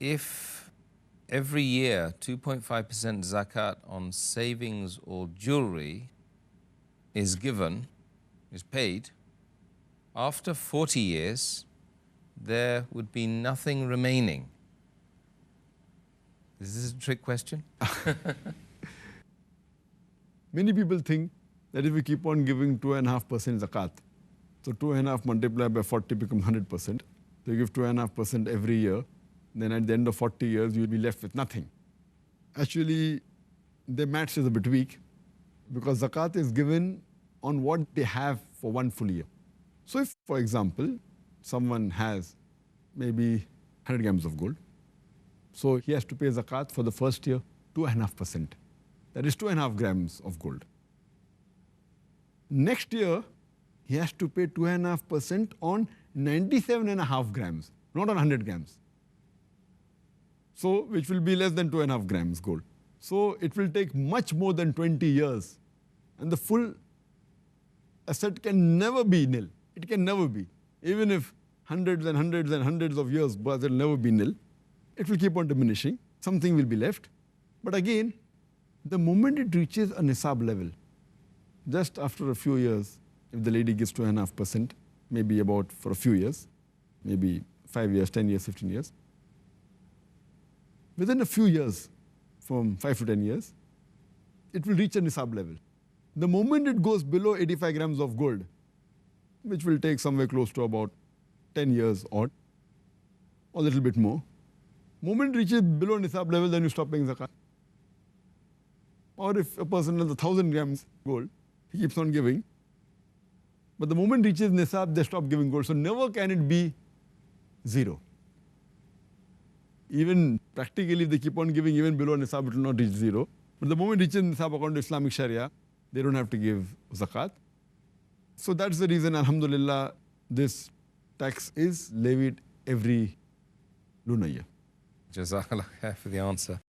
if every year 2.5% zakat on savings or jewelry is given, is paid, after 40 years, there would be nothing remaining. Is this a trick question? Many people think that if we keep on giving 2.5% zakat, so 2.5 multiplied by 40 becomes 100%. So you give 2.5% every year, then at the end of 40 years, you'll be left with nothing. Actually, the maths is a bit weak because zakat is given on what they have for one full year. So if, for example, someone has maybe 100 grams of gold, so he has to pay zakat for the first year 2.5%. That is 2.5 grams of gold. Next year, he has to pay 2.5% on 97.5 grams, not on 100 grams. So, which will be less than 2.5 grams gold. So, it will take much more than 20 years. And the full asset can never be nil. It can never be. Even if hundreds and hundreds and hundreds of years, but it will never be nil. It will keep on diminishing. Something will be left. But again, the moment it reaches a nisab level, just after a few years, if the lady gives 2.5%, maybe about for a few years, maybe 5 years, 10 years, 15 years, within a few years, from 5 to 10 years, it will reach a nisab level. The moment it goes below 85 grams of gold, which will take somewhere close to about 10 years odd, or a little bit more, moment it reaches below nisab level, then you stop paying zakat. Or if a person has 1,000 grams gold, he keeps on giving, but the moment it reaches nisab, they stop giving gold. So never can it be zero. Even practically, if they keep on giving even below nisab, it will not reach zero. But the moment it reaches nisab according to Islamic Sharia, they don't have to give zakat. So that's the reason, alhamdulillah, this tax is levied every lunar year. Jazakallah khair for the answer.